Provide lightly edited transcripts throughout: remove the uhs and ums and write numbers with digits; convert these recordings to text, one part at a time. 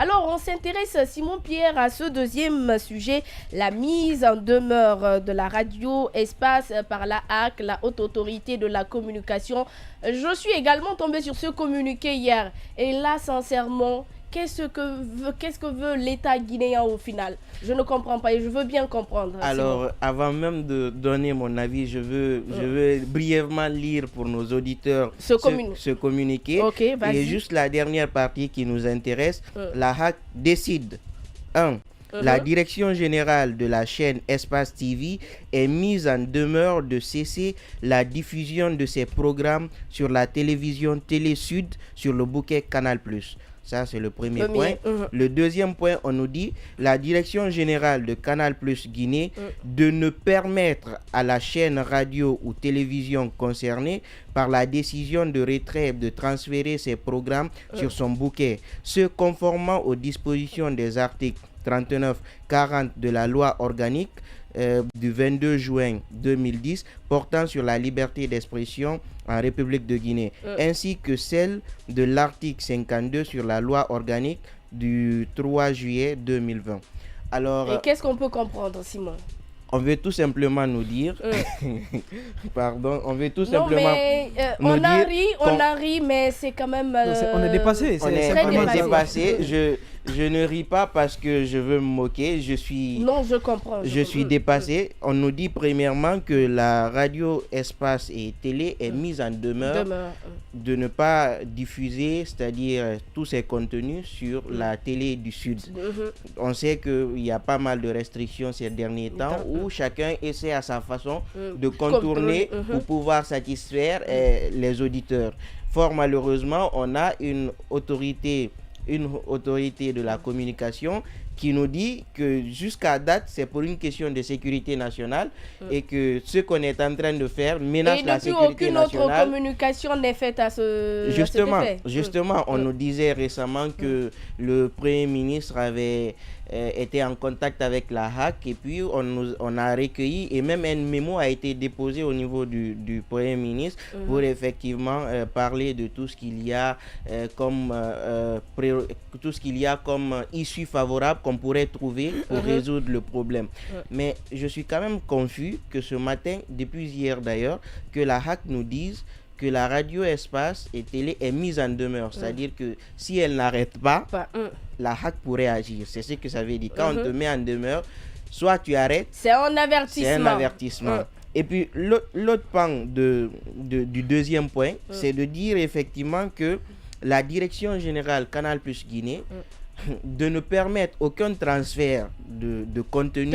Alors, on s'intéresse, Simon Pierre, à ce deuxième sujet, la mise en demeure de la radio espace par la HAC, la Haute Autorité de la Communication. Je suis également tombé sur ce communiqué hier. Et là, sincèrement, qu'est-ce que veut l'État guinéen au final? Je ne comprends pas et je veux bien comprendre. Alors, Simon. avant même de donner mon avis, je veux brièvement lire pour nos auditeurs ce communiqué. Ok, vas-y. Et juste la dernière partie qui nous intéresse. La HAC décide 1. La direction générale de la chaîne Espace TV est mise en demeure de cesser la diffusion de ses programmes sur la télévision Télé Sud sur le bouquet Canal+. Ça, c'est le premier point. Le deuxième point, on nous dit la direction générale de Canal+ Guinée de ne permettre à la chaîne radio ou télévision concernée par la décision de retrait de transférer ses programmes sur son bouquet, se conformant aux dispositions des articles 39-40 de la loi organique du 22 juin 2010 portant sur la liberté d'expression en République de Guinée, ainsi que celle de l'article 52 sur la loi organique du 3 juillet 2020. Alors, et qu'est-ce qu'on peut comprendre, Simon? On veut tout simplement nous dire, pardon, on veut tout non, simplement mais, nous dire on a ri, mais c'est quand même... on est dépassé. On est dépassé. Je ne ris pas parce que je veux me moquer. Non, je comprends. Je suis dépassé. On nous dit premièrement que la radio, espace et télé est mise en demeure de ne pas diffuser, c'est-à-dire tous ses contenus sur la télé du Sud. On sait qu'il y a pas mal de restrictions ces derniers temps où chacun essaie à sa façon de contourner pour pouvoir satisfaire les auditeurs. Fort malheureusement, on a une autorité de la communication qui nous dit que jusqu'à date, c'est pour une question de sécurité nationale et que ce qu'on est en train de faire menace la sécurité nationale. Et aucune autre communication n'est faite à ce effet. Justement, on nous disait récemment que le Premier ministre avait été en contact avec la HAC et puis on a recueilli et même un mémo a été déposé au niveau du Premier ministre pour effectivement parler de tout ce qu'il y a comme issue favorable qu'on pourrait trouver pour résoudre le problème. Mais je suis quand même confus que ce matin, depuis hier d'ailleurs, que la HAC nous dise que la radio espace et télé est mise en demeure. C'est-à-dire que si elle n'arrête pas, la HAC pourrait agir. C'est ce que ça veut dire. Quand on te met en demeure, soit tu arrêtes. C'est un avertissement. C'est un avertissement. Et puis l'autre pan du deuxième point, c'est de dire effectivement que la direction générale Canal+ Guinée de ne permettre aucun transfert de contenu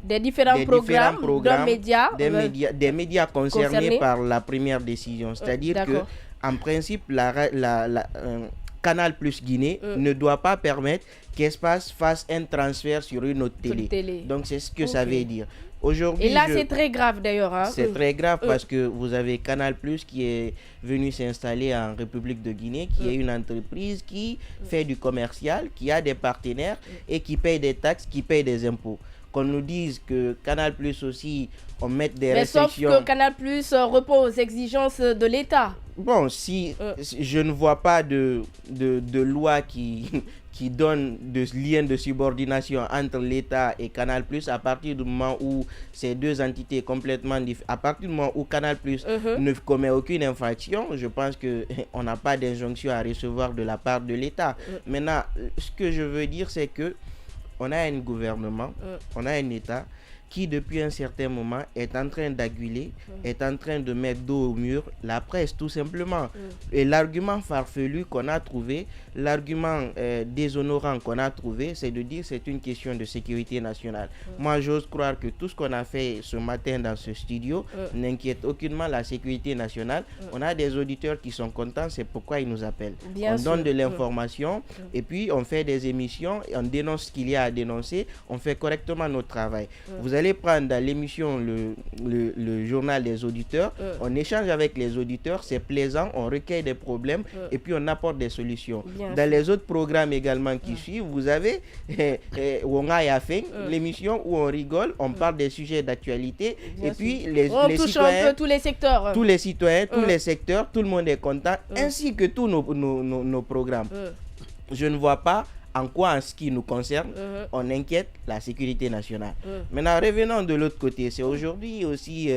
des différents programmes des médias concernés par la première décision. C'est-à-dire que en principe, Canal+ Guinée ne doit pas permettre qu'Espace fasse un transfert sur une autre télé. Donc c'est ce que ça veut dire. Aujourd'hui, et là, c'est très grave d'ailleurs. C'est très grave parce que vous avez Canal+ qui est venu s'installer en République de Guinée, qui est une entreprise qui fait du commercial, qui a des partenaires et qui paye des taxes, qui paye des impôts. Qu'on nous dise que Canal+ aussi, on met des restrictions. Sauf que Canal+ répond aux exigences de l'État. Bon, si je ne vois pas de loi qui donne de lien de subordination entre l'État et Canal+, à partir du moment où ces deux entités complètement différentes, à partir du moment où Canal+ ne commet aucune infraction, je pense qu'on n'a pas d'injonction à recevoir de la part de l'État. Maintenant, ce que je veux dire, c'est que on a un gouvernement, on a un État qui depuis un certain moment est en train d'aguiler, est en train de mettre dos au mur la presse tout simplement. Et l'argument farfelu qu'on a trouvé, l'argument déshonorant qu'on a trouvé, c'est de dire que c'est une question de sécurité nationale. Moi j'ose croire que tout ce qu'on a fait ce matin dans ce studio n'inquiète aucunement la sécurité nationale. On a des auditeurs qui sont contents, c'est pourquoi ils nous appellent. On donne de l'information et puis on fait des émissions, on dénonce ce qu'il y a à dénoncer, on fait correctement notre travail. Vous allez prendre dans l'émission le journal des auditeurs, on échange avec les auditeurs, c'est plaisant, on recueille des problèmes et puis on apporte des solutions. Dans les autres programmes également qui suivent, vous avez Wonga Yafeng, l'émission où on rigole, on parle des sujets d'actualité et puis les citoyens, un peu tous les secteurs. Tous les citoyens, tous les secteurs, tout le monde est content, ainsi que tous nos programmes. Je ne vois pas en quoi, en ce qui nous concerne, on inquiète la sécurité nationale. Maintenant, revenons de l'autre côté. C'est aujourd'hui aussi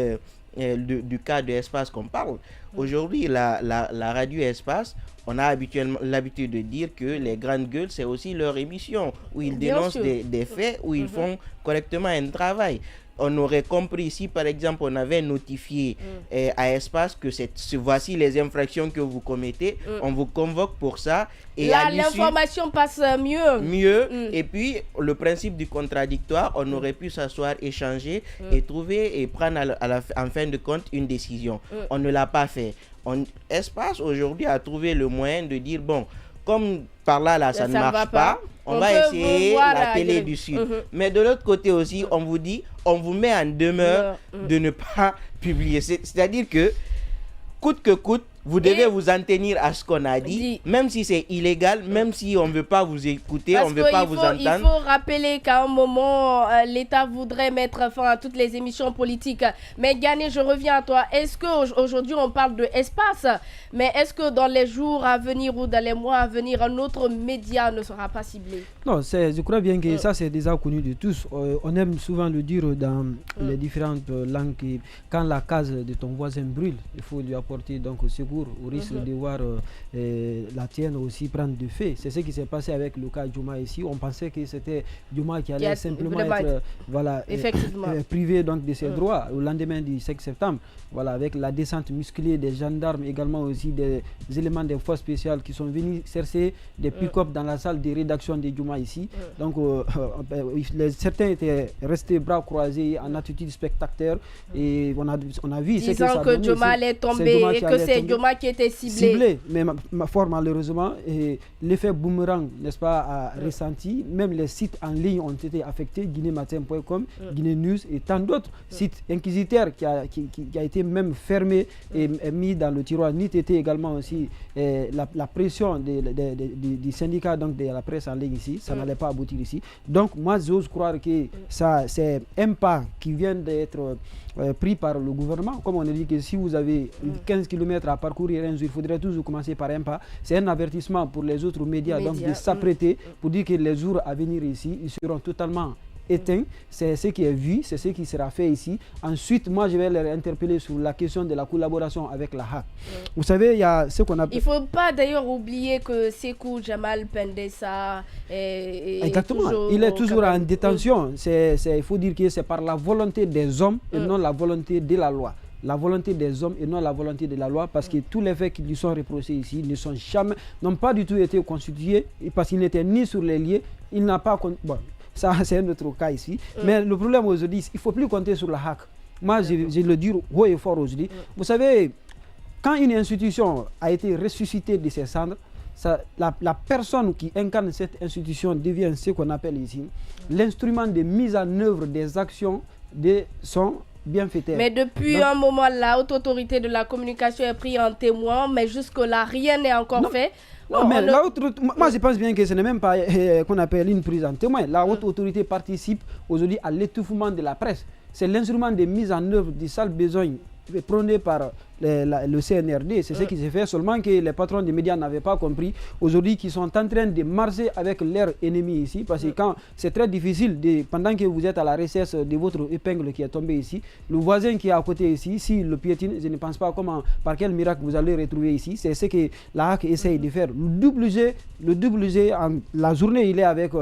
du cas de Espace qu'on parle. Aujourd'hui, la radio Espace, on a habituellement l'habitude de dire que les grandes gueules, c'est aussi leur émission où ils dénoncent des faits, où ils font correctement un travail. On aurait compris si par exemple on avait notifié à Espace que voici les infractions que vous commettez, on vous convoque pour ça. Et là, l'information passe mieux. Et puis le principe du contradictoire, on aurait pu s'asseoir, échanger et trouver et prendre en fin de compte une décision. On ne l'a pas fait. Espace aujourd'hui a trouvé le moyen de dire bon, comme par là ça ne marche pas, on va essayer la télé du Sud. Mais de l'autre côté aussi, on vous dit, on vous met en demeure de ne pas publier. C'est-à-dire que, coûte que coûte, vous devez vous en tenir à ce qu'on a dit, même si c'est illégal, même si on ne veut pas vous écouter, on ne veut pas vous entendre. Il faut rappeler qu'à un moment, l'État voudrait mettre fin à toutes les émissions politiques. Mais Ghané, je reviens à toi. Est-ce qu'aujourd'hui, on parle de Espace, mais est-ce que dans les jours à venir ou dans les mois à venir, un autre média ne sera pas ciblé? Non, je crois bien que ça, c'est déjà connu de tous. On aime souvent le dire dans les différentes langues, que quand la case de ton voisin brûle, il faut lui apporter donc au secours, au risque de voir la tienne aussi prendre du feu. C'est ce qui s'est passé avec le cas Djouma ici. On pensait que c'était Djouma qui allait simplement être privé donc de ses droits au lendemain du 5 septembre. Voilà, avec la descente musclée des gendarmes, également aussi des éléments des forces spéciales qui sont venus chercher des pick-up dans la salle de rédaction de Djouma ici. Donc certains étaient restés bras croisés en attitude spectateur et on a vu ce que ça que Djouma allait tomber et que c'est Djouma qui était ciblé. Mais fort malheureusement, l'effet boomerang, n'est-ce pas, a ressenti. Même les sites en ligne ont été affectés, guinématin.com, Guinée News et tant d'autres sites. Inquisiteur qui a été même fermé et mis dans le tiroir. NITT également aussi, la pression du syndicat donc de la presse en ligne ici, ça n'allait pas aboutir ici. Donc moi j'ose croire que ça c'est un pas qui vient d'être pris par le gouvernement. Comme on a dit que si vous avez 15 km à parcourir un jour, il faudrait toujours commencer par un pas. C'est un avertissement pour les autres médias. Donc de s'apprêter pour dire que les jours à venir ici, ils seront totalement éteint, c'est ce qui est vu, c'est ce qui sera fait ici. Ensuite, moi, je vais les interpeller sur la question de la collaboration avec la HAC. Vous savez, il y a ce qu'on appelle... Il ne faut pas d'ailleurs oublier que Sékou Jamal Pendessa exactement, il est toujours en détention. Il faut dire que c'est par la volonté des hommes et non la volonté de la loi. La volonté des hommes et non la volonté de la loi, parce que tous les faits qui lui sont reprochés ici n'ont pas du tout été constitués, parce qu'il n'était ni sur les lieux, il n'a pas... Bon, ça, c'est un autre cas ici. Mais le problème aujourd'hui, il ne faut plus compter sur la HAC. Moi, je le dis haut et fort aujourd'hui. Vous savez, quand une institution a été ressuscitée de ses cendres, la personne qui incarne cette institution devient ce qu'on appelle ici l'instrument de mise en œuvre des actions de son bienfaiteur. Mais depuis un moment, la haute autorité de la communication est prise en témoin, mais jusque-là, rien n'est encore fait. Non, mais moi je pense bien que ce n'est même pas qu'on appelle une prise en témoin. La haute autorité participe aujourd'hui à l'étouffement de la presse. C'est l'instrument de mise en œuvre du sale besoin prôné par le CNRD. C'est ce qui s'est fait, seulement que les patrons des médias n'avaient pas compris aujourd'hui, qu'ils sont en train de marcher avec leurs ennemis ici, parce que quand c'est très difficile, pendant que vous êtes à la recherche de votre épingle qui est tombée ici, le voisin qui est à côté ici, si le piétine, je ne pense pas par quel miracle vous allez retrouver ici. C'est ce que la HAC essaye de faire. Le double G, la journée, il est avec...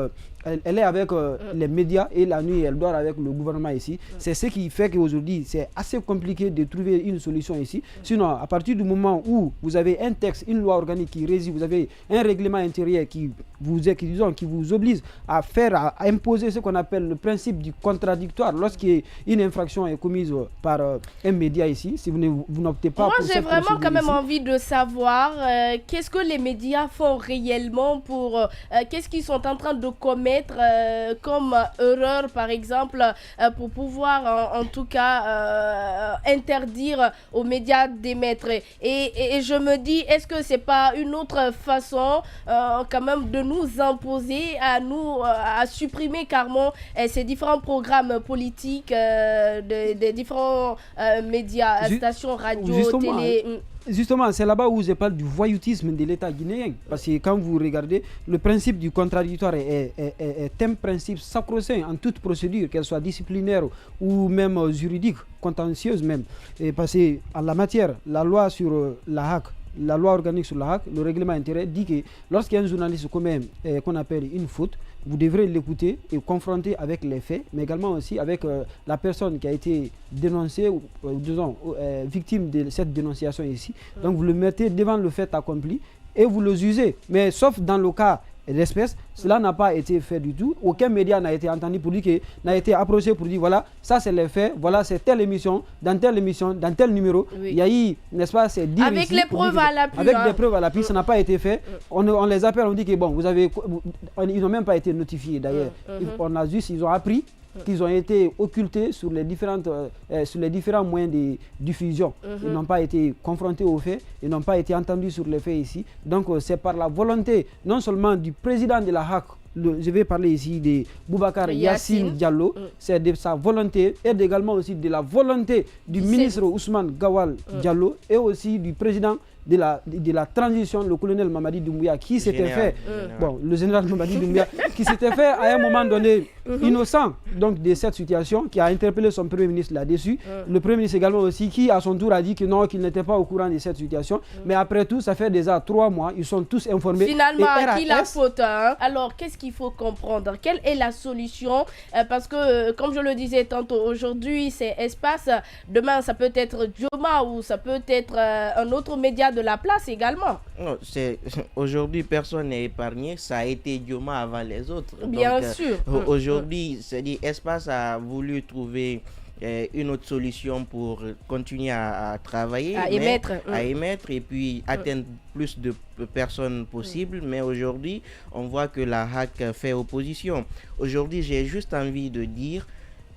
Elle est avec les médias et la nuit, elle dort avec le gouvernement ici. C'est ce qui fait qu'aujourd'hui, c'est assez compliqué de trouver une solution ici. Sinon, à partir du moment où vous avez un texte, une loi organique qui régit, vous avez un règlement intérieur qui vous oblige à imposer ce qu'on appelle le principe du contradictoire. Lorsqu'une infraction est commise par un média ici, si vous n'optez pas pour cette procédure. Moi, j'ai vraiment quand même envie de savoir qu'est-ce que les médias font réellement pour... qu'est-ce qu'ils sont en train de commettre comme erreur, par exemple, pour pouvoir en tout cas interdire aux médias d'émettre. Et je me dis, est-ce que c'est pas une autre façon quand même de nous imposer à supprimer carrément ces différents programmes politiques des différents médias, stations radio, télé. Justement, c'est là-bas où je parle du voyoutisme de l'État guinéen. Parce que quand vous regardez, le principe du contradictoire est un principe sacro-saint en toute procédure, qu'elle soit disciplinaire ou même juridique, contentieuse même. Et parce qu'en la matière, la loi sur la HAC, la loi organique sur la HAC, le règlement intérieur dit que lorsqu'il y a un journaliste commet qu'on appelle une faute, vous devrez l'écouter et confronter avec les faits, mais également aussi avec la personne qui a été dénoncée, ou disons, victime de cette dénonciation ici. Donc vous le mettez devant le fait accompli et vous le jugez. Mais sauf dans le cas d'espèce, cela n'a pas été fait du tout. Aucun média n'a été entendu pour dire que, n'a été approché pour dire voilà, ça c'est les faits, voilà c'est telle émission, dans tel numéro. Oui. Il y a eu, n'est-ce pas, c'est dire avec ici, les preuves à l'appui. Avec des preuves à l'appui, ça n'a pas été fait. On les appelle, on dit que bon, ils n'ont même pas été notifiés d'ailleurs. On a juste, ils ont appris qu'ils ont été occultés sur les différents moyens de diffusion. Ils n'ont pas été confrontés aux faits, ils n'ont pas été entendus sur les faits ici. Donc c'est par la volonté non seulement du président de la HAC, je vais parler ici de Boubacar Yassine Diallo, c'est de sa volonté et également aussi de la volonté du ministre Ousmane Gawal Diallo et aussi du président de la transition, le colonel Mamadi Doumbouya, qui s'était fait, le général Mamadi Doumbouya, qui s'était fait à un moment donné innocent donc, de cette situation, qui a interpellé son premier ministre là-dessus. Le premier ministre également aussi, qui à son tour a dit que non, qu'il n'était pas au courant de cette situation. Mais après tout, ça fait déjà 3 mois, ils sont tous informés. Finalement, à qui la faute hein? Alors, qu'est-ce qu'il faut comprendre? Quelle est la solution? Parce que, comme je le disais tantôt, aujourd'hui, c'est Espace. Demain, ça peut être Dioma ou ça peut être un autre média de la place également. Non, aujourd'hui, personne n'est épargné. Ça a été Dioma avant les autres. Bien sûr. Aujourd'hui, c'est-à-dire Espace a voulu trouver une autre solution pour continuer à travailler, à émettre et puis atteindre plus de personnes possibles. Mais aujourd'hui, on voit que la HAC fait opposition. Aujourd'hui, j'ai juste envie de dire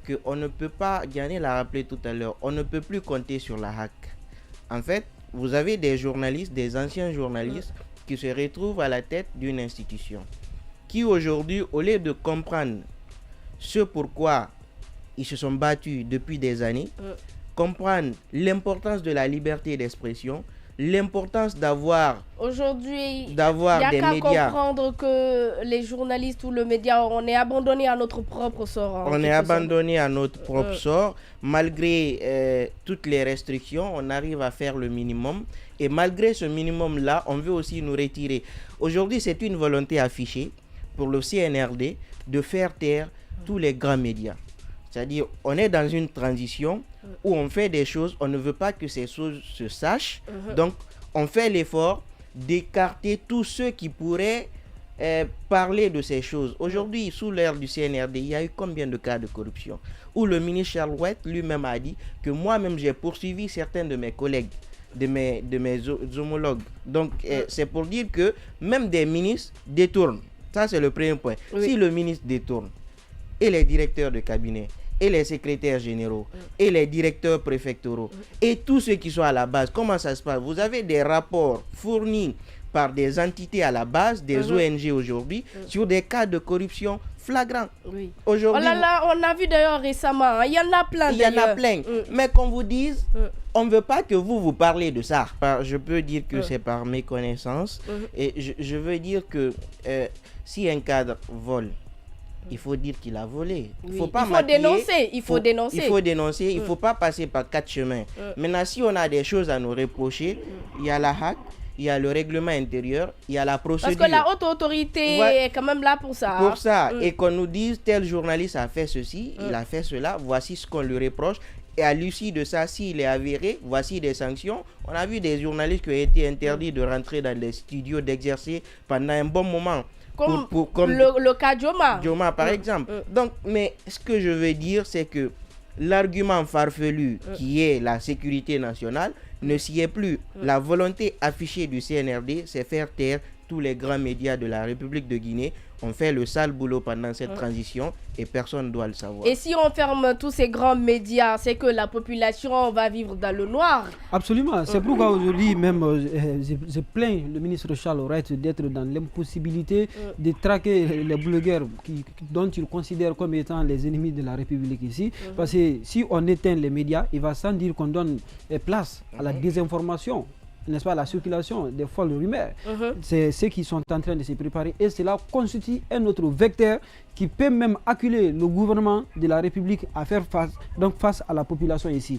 qu'on ne peut pas, Diane l'a rappelé tout à l'heure, on ne peut plus compter sur la HAC. En fait, vous avez des journalistes, des anciens journalistes qui se retrouvent à la tête d'une institution, qui aujourd'hui, au lieu de comprendre ce pourquoi ils se sont battus depuis des années, comprendre l'importance de la liberté d'expression, l'importance d'avoir aujourd'hui des médias. Il n'y a qu'à comprendre que les journalistes ou le média, on est abandonné à notre propre sort. On est abandonné à notre propre sort. Malgré toutes les restrictions, on arrive à faire le minimum. Et malgré ce minimum-là, on veut aussi nous retirer. Aujourd'hui, c'est une volonté affichée pour le CNRD de faire taire tous les grands médias. C'est-à-dire, on est dans une transition où on fait des choses, on ne veut pas que ces choses se sachent. Donc, on fait l'effort d'écarter tous ceux qui pourraient parler de ces choses. Aujourd'hui, sous l'ère du CNRD, il y a eu combien de cas de corruption où le ministre Charles Ouet lui-même a dit que moi-même, j'ai poursuivi certains de mes collègues, de mes homologues. Donc, c'est pour dire que même des ministres détournent. Ça, c'est le premier point. Si le ministre détourne, et les directeurs de cabinet, et les secrétaires généraux, et les directeurs préfectoraux, et tous ceux qui sont à la base, comment ça se passe? Vous avez des rapports fournis par des entités à la base, des ONG aujourd'hui, sur des cas de corruption flagrants. Aujourd'hui, on a vu d'ailleurs récemment, il y en a plein. Il y en a plein. Mais qu'on vous dise, on ne veut pas que vous parlez de ça. Je peux dire que c'est par méconnaissance. Et je veux dire que si un cadre vole, il faut dire qu'il a volé. Il faut dénoncer. Il faut dénoncer. Il ne faut pas passer par 4 chemins. Maintenant, si on a des choses à nous reprocher, il y a la HAC, il y a le règlement intérieur, il y a la procédure. Parce que la haute autorité est quand même là pour ça. Pour ça. Et qu'on nous dise, tel journaliste a fait ceci, il a fait cela, voici ce qu'on lui reproche. Et à l'issue de ça, s'il est avéré, voici des sanctions. On a vu des journalistes qui ont été interdits de rentrer dans les studios, d'exercer pendant un bon moment. Comme le cas Dioma. Dioma, par exemple. Donc, mais ce que je veux dire, c'est que l'argument farfelu qui est la sécurité nationale ne s'y est plus. La volonté affichée du CNRD, c'est faire taire tous les grands médias de la République de Guinée. On fait le sale boulot pendant cette transition et personne ne doit le savoir. Et si on ferme tous ces grands médias, c'est que la population va vivre dans le noir. Absolument. C'est pourquoi aujourd'hui même je plains le ministre Charles Ouet d'être dans l'impossibilité de traquer les blogueurs dont il considère comme étant les ennemis de la République ici. Parce que si on éteint les médias, il va sans dire qu'on donne place à la désinformation. n'est-ce pas, la circulation des folles rumeurs. C'est ceux qui sont en train de se préparer et cela constitue un autre vecteur qui peut même acculer le gouvernement de la République à faire face à la population ici.